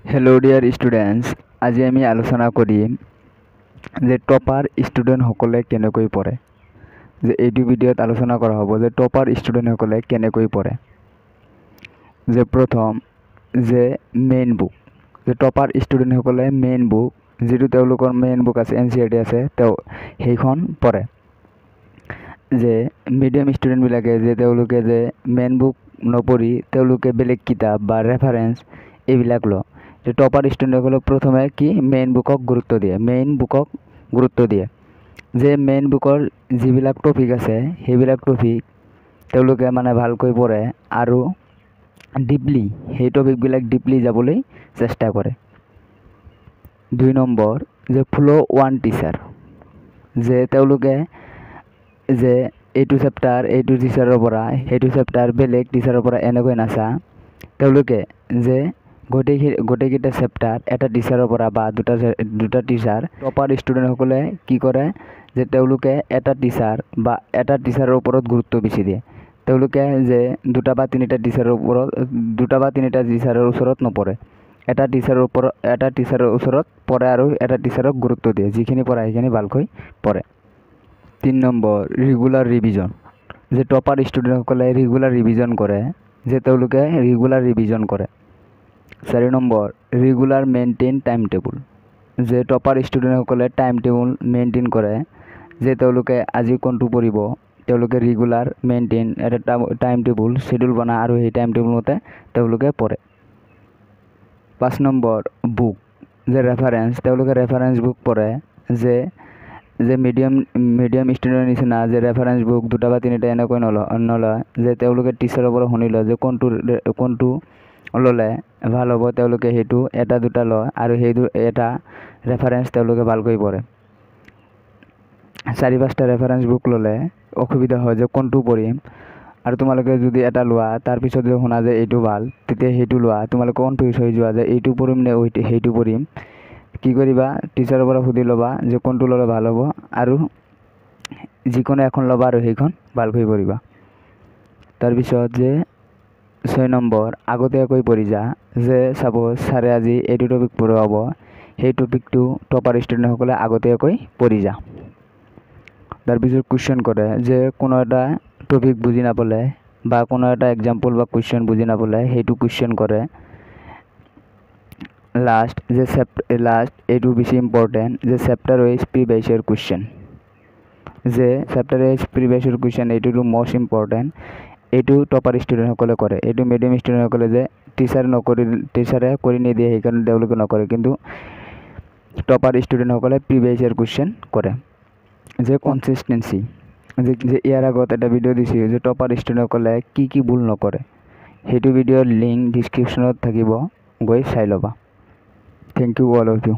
Hello dear students, আজি আমি আলোচনা কৰিম যে টপাৰ ষ্টুডেণ্টসকলে কেনেকৈ পঢ়ে। যে এইটো ভিডিঅ'ত আলোচনা কৰা হ'ব যে টপাৰ ষ্টুডেণ্টসকলে কেনেকৈ পঢ়ে। যে প্ৰথম যে মেইন বুক, যে টপাৰ ষ্টুডেণ্টসকলে মেইন বুক যিটো তেওঁলোকৰ মেইন বুক আছে NCERT আছে সেইখন পঢ়ে। যে মিডিয়াম ষ্টুডেণ্টবিলাকে যে তেওঁলোকে যে মেইন বুক নপঢ়ি তেওঁলোকে বেলেগ কিতাপ বা ৰেফাৰেন্স এইবিলাক লয়। যে টপাৰ ষ্টুডেণ্টসকলে প্ৰথমে কি মেইন বুকক গুৰুত্ব দিয়ে। যে মেইন বুকৰ যিবিলাক টপিক আছে সেইবিলাক টপিক তেওঁলোকে মানে ভালকৈ পঢ়ে আৰু ডিপলি সেই টপিকবিলাক ডিপলি যাবলৈ চেষ্টা কৰে। 2 নম্বৰ যে ফ'ল' ওৱান টিচাৰ, যে তেওঁলোকে যে এইটো চেপ্টাৰ এইটো টিচাৰৰ পৰা সেইটো চেপ্টাৰ বেলেগ টিচাৰৰ পৰা এনেকৈ নাচা, তেওঁলোকে যে গোটেইকেইটা চেপ্টাৰ এটা টিচাৰৰ পৰা বা দুটা টিচাৰ টপাৰ ষ্টুডেণ্টসকলে কি কৰে যে তেওঁলোকে এটা টিচাৰ বা এটা টিচাৰৰ ওপৰত গুৰুত্ব বেছি দিয়ে। তেওঁলোকে যে দুটা বা তিনিটা টিচাৰৰ ওচৰত নপঢ়ে, এটা টিচাৰৰ ওচৰত পঢ়ে আৰু এটা টিচাৰক গুৰুত্ব দিয়ে, যিখিনি পঢ়ে সেইখিনি ভালকৈ পঢ়ে। 3 নম্বৰ ৰেগুলাৰ ৰিভিজন, যে টপাৰ ষ্টুডেণ্টসকলে ৰেগুলাৰ ৰিভিজন কৰে, যে তেওঁলোকে ৰেগুলাৰ ৰিভিজন কৰে। 4 number regular maintain time table, যে টপাৰ ষ্টুডেণ্টসকলে টাইম টেবুল মেইনটেইন কৰে, যে তেওঁলোকে আজি কোনটো পঢ়িব তেওঁলোকে ৰেগুলাৰ মেইনটেইন এটা টাইম টেবুল শ্বেডিউল বনায় আৰু সেই টাইম টেবুল মতে তেওঁলোকে পঢ়ে। 5 নম্বৰ বুক, যে ৰেফাৰেন্স, তেওঁলোকে ৰেফাৰেন্স বুক পঢ়ে। যে মিডিয়াম ষ্টুডেণ্টৰ নিচিনা যে ৰেফাৰেন্স বুক দুটা বা তিনিটা এনেকৈ নলয়, যে তেওঁলোকে টিচাৰৰ পৰা শুনি লয় যে কোনটো ল'লে ভাল হ'ব, তেওঁলোকে সেইটো এটা দুটা লয় আৰু সেইটো এটা ৰেফাৰেন্স তেওঁলোকে ভালকৈ পঢ়ে। 4-5টা ৰেফাৰেন্স বুক ল'লে অসুবিধা হয় যে কোনটো পঢ়িম, আৰু তোমালোকে যদি এটা লোৱা তাৰপিছত যদি শুনা যে এইটো ভাল, তেতিয়া সেইটো লোৱা, তোমালোকে কনফিউজ হৈ যোৱা যে এইটো পঢ়িম নে সেইটো পঢ়িম। কি কৰিবা, টিচাৰৰ পৰা সুধি ল'বা যে কোনটো ল'লে ভাল হ'ব আৰু যিকোনো এখন ল'বা আৰু সেইখন ভালকৈ পঢ়িবা। তাৰপিছত যে 6 নম্বৰ আগতীয়াকৈ পঢ়ি যা, যে চাপ'জ ছাৰে আজি এইটো টপিক পঢ়ুৱাব, সেই টপিকটো টপাৰ ষ্টুডেণ্টসকলে আগতীয়াকৈ পঢ়ি যা। তাৰপিছত কুৱেশ্যন কৰে, যে কোনো এটা টপিক বুজি নাপালে বা কোনো এটা এক্সাম্পল বা কুৱেশ্যন বুজি নাপালে সেইটো কুৱেশ্যন কৰে। লাষ্ট এইটো বেছি ইম্পৰ্টেণ্ট, যে chapter wise previous year question, যে chapter wise previous year question এইটোতো মষ্ট ইম্পৰ্টেণ্ট। এইটো টপাৰ ষ্টুডেণ্টসকলে কৰে। এইটো মিডিয়াম ষ্টুডেণ্টসকলে যে টিচাৰে কৰি নিদিয়ে সেইকাৰণে তেওঁলোকে নকৰে, কিন্তু টপাৰ ষ্টুডেণ্টসকলে প্ৰিভিয়াছ ইয়েৰ কুৱেশ্যন কৰে। যে কনচিষ্টেঞ্চি, যে ইয়াৰ আগত এটা ভিডিঅ' দিছিল যে টপাৰ ষ্টুডেণ্টসকলে কি ভুল নকৰে, সেইটো ভিডিঅ'ৰ লিংক ডিছক্ৰিপশ্যনত থাকিব, গৈ চাই ল'বা। Thank you all of U.